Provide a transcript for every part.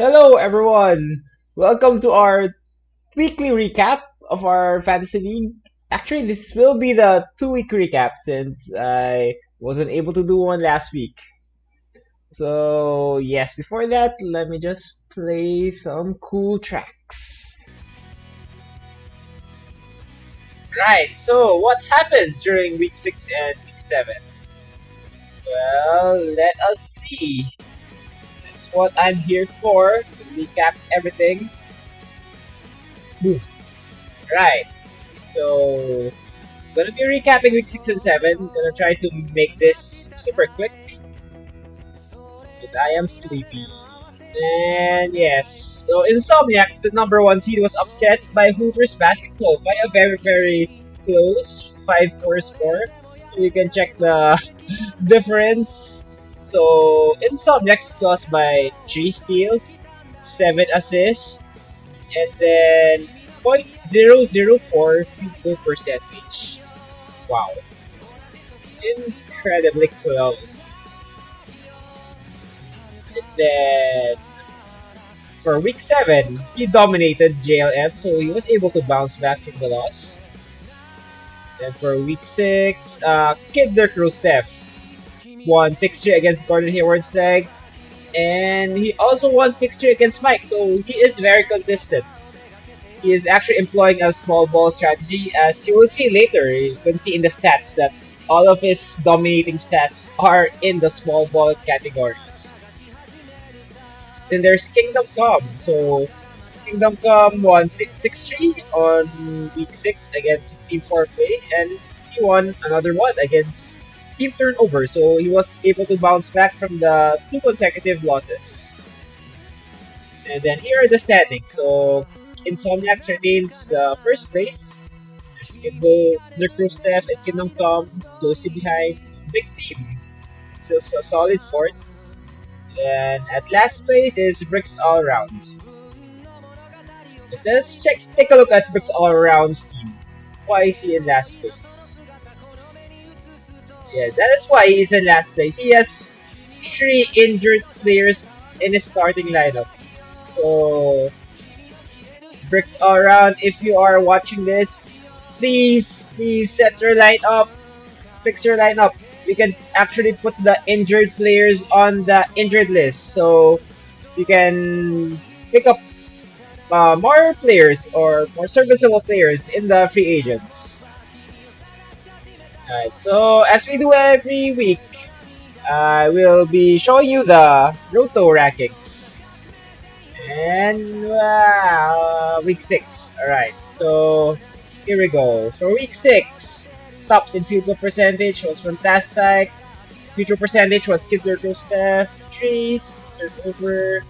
Hello, everyone. Welcome to our weekly recap of our fantasy league. Actually, this will be the 2 week recap since I wasn't able to do one last week. So, yes, before that, let me just play some cool tracks. Right, so what happened during week 6 and week 7? Well, let us see. That's what I'm here for, to recap everything. Boom. Right. So, gonna be recapping week 6 and 7. Gonna try to make this super quick because I am sleepy. And yes, so Insomniacs, the number 1 seed, was upset by Hooters Basketball by a very close 5-4 score. So you can check the difference. So Insomniacs lost by 3 steals, 7 assists, and then 0.004 field goal percentage. Wow. Incredibly close. And then for week 7, he dominated JLM, so he was able to bounce back from the loss. Then for week 6, Kid Dirk Steph won 6-3 against Gordon Hayward's leg. And he also won 6-3 against Mike, so he is very consistent. He is actually employing a small ball strategy, as you will see later. You can see in the stats that all of his dominating stats are in the small ball categories. Then there's Kingdom Come. So Kingdom Come won 6-3 on week 6 against Team 4Play, and he won another one against Team Turnover. So he was able to bounce back from the 2 consecutive losses. And then here are the standings. So Insomniacs retains first place. There's Kid Steph and Kingdom Come closely behind. Big team. Still a solid fourth. And at last place is Bricks All Around. Let's take a look at Bricks All Around's team. Why is he in last place? Yeah, that is why he's in last place. He has 3 injured players in his starting lineup. So Bricks All Around, if you are watching this, please set your lineup, fix your lineup. We can actually put the injured players on the injured list, so you can pick up more players or more serviceable players in the free agents. Alright, so as we do every week, I will be showing you the Roto rankings. And week 6. Alright, so here we go. For week 6, tops in field goal percentage was fantastic. Future percentage was Kid Dirk Steph. Trees, turnover,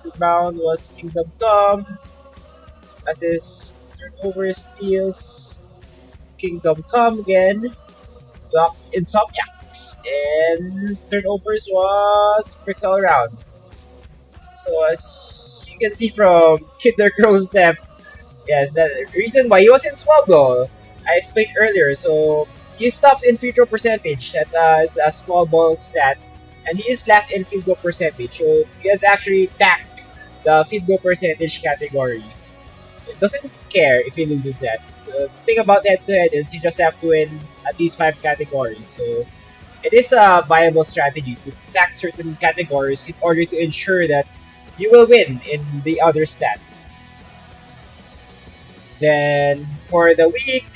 rebound was Kingdom Come. Assist, turnover, steals, Kingdom Come again. Blocks, Insomniacs. And turnovers was Bricks All Around. So as you can see from Kid Dirk Steph, yes, the reason why he was in small ball, I explained earlier. So he stops in field goal percentage. That is a small ball stat, and he is last in field goal percentage. So he has actually tacked the field goal percentage category. It doesn't care if he loses that. So the thing about head-to-head is you just have to win at least 5 categories. So it is a viable strategy to tack certain categories in order to ensure that you will win in the other stats. Then for the week,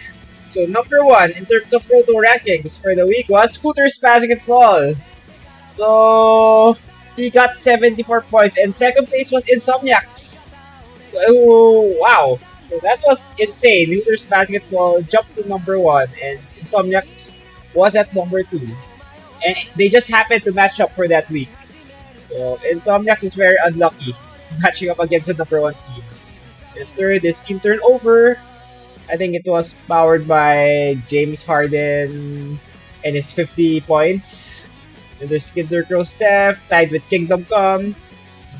so number 1 in terms of Roto rankings for the week was Hooters Basketball. So he got 74 points, and second place was Insomniacs. So wow, so that was insane. Hooters Basketball jumped to number 1, and Insomniacs was at number 2, and they just happened to match up for that week. So Insomniacs was very unlucky matching up against the number 1 team. And third is Team Turnover. I think it was powered by James Harden and his 50 points. And there's Kid Dirk Steph tied with Kingdom Come.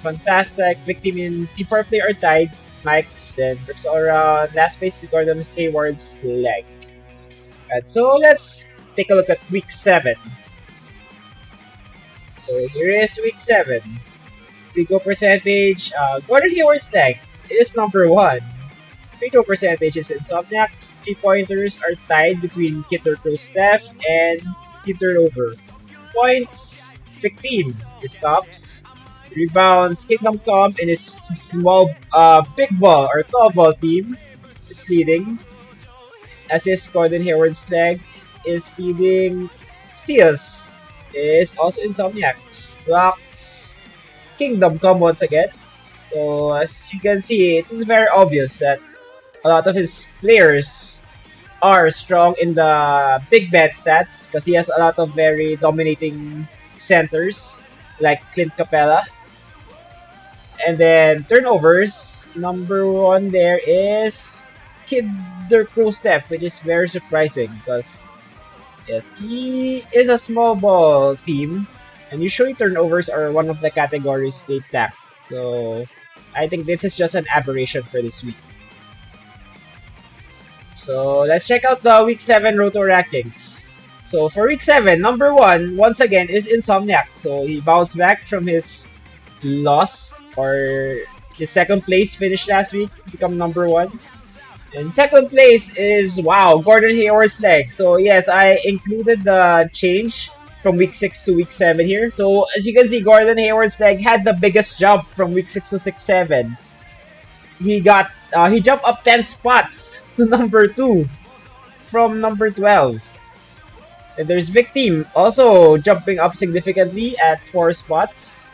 Fantastic. Big team in Team 4Play are tied. Mike's, then Bricks All Around. Last place is Gordon Hayward's leg. And so let's take a look at week 7. So here is week 7. Free throw percentage, Gordon Hayward's leg is number 1. Free throw percentage is Insomniacs. 3-pointers are tied between Kid Steph and Team Turnover. Points, 15 is tops. Rebounds, Kingdom Come and his big ball or tall ball team is leading. Assist, Gordon Hayward's leg is leading. Steals is also Insomniacs. Blocks, Kingdom Come once again. So as you can see, it is very obvious that a lot of his players are strong in the big bad stats because he has a lot of very dominating centers like Clint Capella. And then turnovers, number 1 there is Kid Steph, which is very surprising because yes, he is a small ball team and usually turnovers are one of the categories they tap. So I think this is just an aberration for this week. So let's check out the week 7 Roto rankings. So for week 7, number 1 once again is Insomniac. So he bounced back from his loss or his second place finish last week to become number 1. And second place is, wow, Gordon Hayward's leg. So yes, I included the change from week 6 to week 7 here. So as you can see, Gordon Hayward's leg had the biggest jump from week 6 to 6-7. He jumped up 10 spots to number 2 from number 12. And there's Victim also jumping up significantly at 4 spots.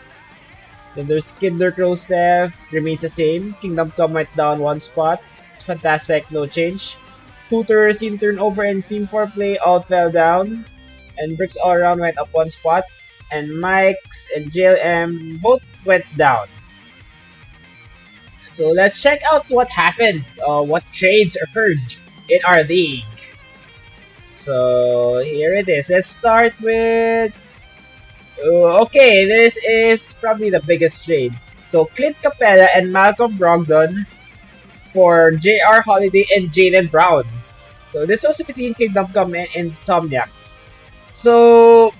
Then there's Kinder Steph, remains the same. Kingdom Come went down 1 spot. Fantastic, no change. Hooters, Team Turnover, and Team 4 Play all fell down. And Bricks All Around went up 1 spot. And Mike's and JLM both went down. So let's check out what happened, what trades occurred in our league. So here it is. Let's start with... okay, this is probably the biggest trade. So Clint Capella and Malcolm Brogdon for J.R. Holiday and Jaylen Brown. So this was between Kingdom Come and Insomniacs. So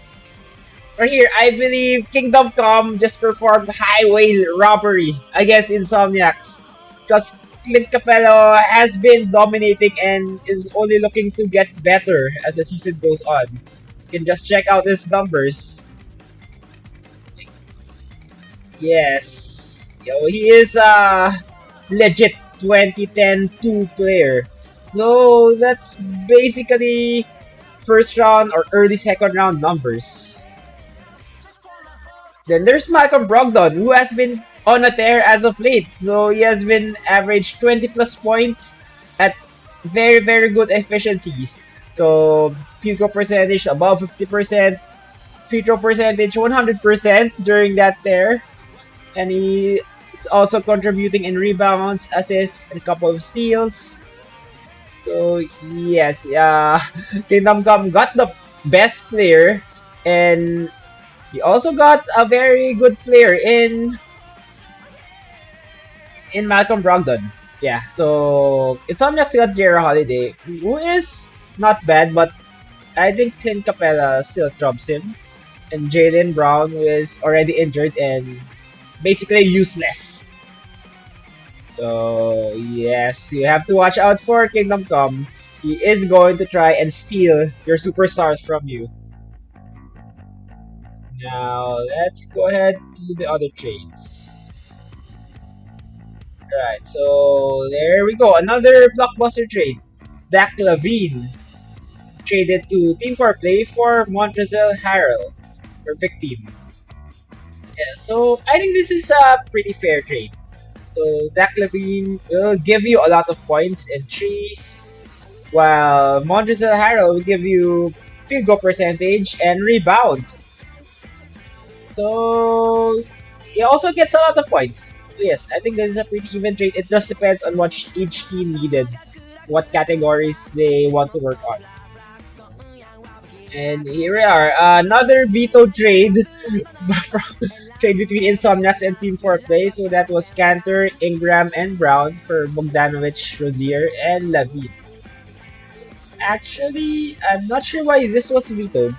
right here, I believe Kingdom Come just performed highway robbery against Insomniacs because Clint Capella has been dominating and is only looking to get better as the season goes on. You can just check out his numbers. Yes, he is a legit 2010-2 player. So that's basically first round or early second round numbers. Then there's Malcolm Brogdon, who has been on a tear as of late. So he has been averaged 20 plus points at very, very good efficiencies. So field goal percentage above 50%, free throw percentage 100% during that tear. And he is also contributing in rebounds, assists, and a couple of steals. So yes, Kingdom Come got the best player, and he also got a very good player in Malcolm Brogdon. Yeah, so Insomniacs got J.R. Holiday, who is not bad, but I think Clint Capella still trumps him. And Jaylen Brown, who is already injured and basically useless. So yes, you have to watch out for Kingdom Come. He is going to try and steal your superstars from you. Now let's go ahead to the other trades. Alright, so there we go. Another blockbuster trade. Dak Lavine traded to Team 4 Play for Montrezl Harrell for Victim. Yeah, so I think this is a pretty fair trade. So Zach Lavine will give you a lot of points and trees, while Montrezl Harrell will give you field goal percentage and rebounds. So he also gets a lot of points. So yes, I think this is a pretty even trade. It just depends on what each team needed, what categories they want to work on. And here we are, another veto trade trade between Insomniacs and Team 4 Play. So that was Cantor, Ingram, and Brown for Bogdanovich, Rozier, and Lavine. Actually, I'm not sure why this was vetoed.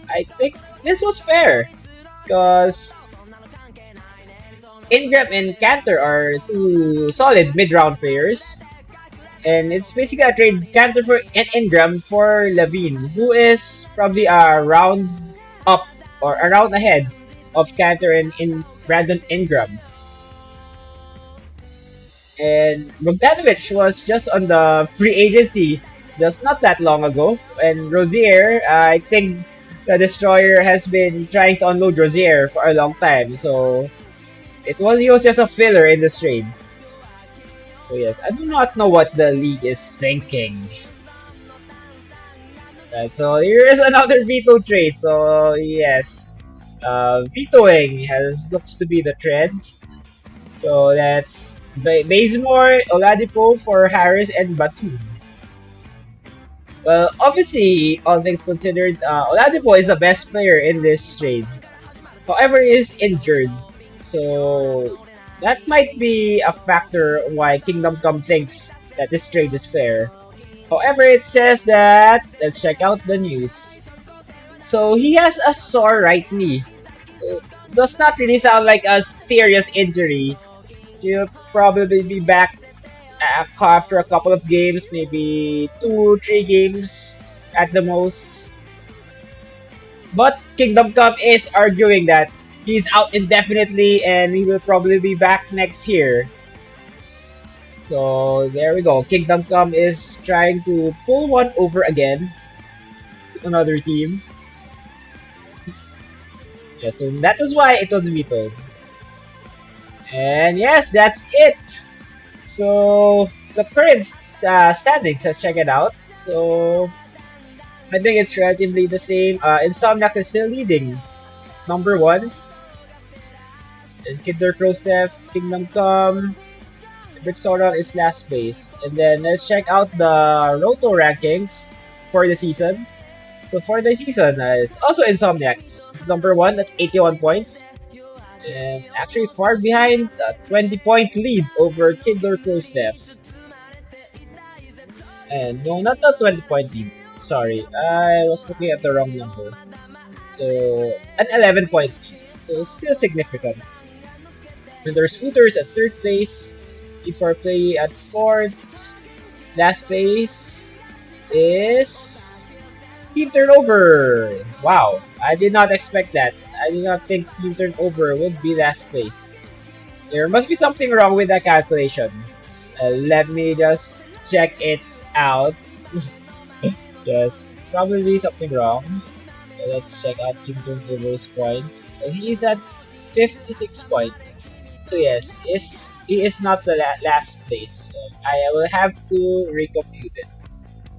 I think this was fair, because Ingram and Cantor are two solid mid-round players. And it's basically a trade Cantor for and Ingram for Levine, who is probably a round up or a round ahead of Cantor and in Brandon Ingram. And Bogdanovich was just on the free agency just not that long ago. And Rozier, I think the Destroyer has been trying to unload Rozier for a long time. So he was just a filler in this trade. So yes, I do not know what the league is thinking. Right, so here is another veto trade. So yes, vetoing looks to be the trend. So that's Bazemore, Oladipo for Harris and Batum. Well, obviously, all things considered, Oladipo is the best player in this trade. However, he is injured. So that might be a factor why Kingdom Come thinks that this trade is fair. However, it says that, let's check out the news. So he has a sore right knee. So it does not really sound like a serious injury. He'll probably be back after a couple of games, maybe 2-3 games at the most. But Kingdom Come is arguing that he's out indefinitely and he will probably be back next year. So there we go. Kingdom Come is trying to pull one over again. Another team. Yeah, so that is why it was vetoed. And yes, that's it. So the current standings, let's check it out. So I think it's relatively the same. Insomniac is still leading, number 1. And Kinder Krosef, Kingdom Come, Vixoron is last place. And then let's check out the Roto rankings for the season. So for the season, it's also Insomniac. It's number 1 at 81 points. And actually far behind, a 20-point lead over Kinder Krosef. And no, not a 20-point lead. Sorry, I was looking at the wrong number. So, an 11-point lead. So, still significant. And there's Hooters at 3rd place. E4 Play at 4th. Last place is Team Turnover. Wow, I did not expect that. I did not think Team Turnover would be last place. There must be something wrong with that calculation. Let me just check it out. Yes, probably something wrong. So let's check out Team Turnover's points. So he's at 56 points. So yes, he is not the last place. So I will have to recompute it.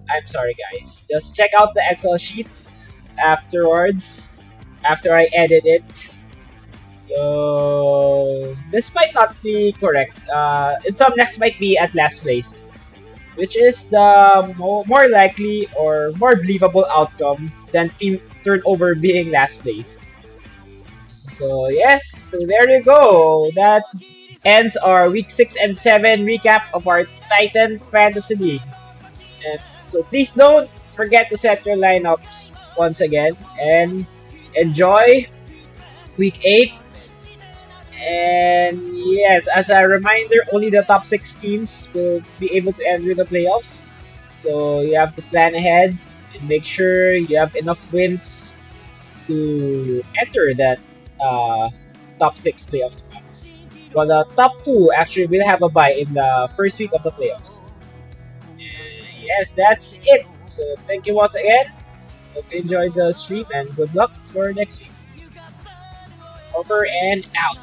I'm sorry guys. Just check out the Excel sheet afterwards. After I edit it. So this might not be correct. Insomniac might be at last place, which is the more likely or more believable outcome than Team Turnover being last place. So yes, so there you go. That ends our week 6 and 7 recap of our Titan Fantasy League. And so please don't forget to set your lineups once again and enjoy week 8. And yes, as a reminder, only the top 6 teams will be able to enter the playoffs. So you have to plan ahead and make sure you have enough wins to enter that top 6 playoff spots. Well, the top 2 actually will have a bye in the first week of the playoffs. And yes, that's it. So thank you once again. Hope you enjoyed the stream and good luck for next week. Over and out.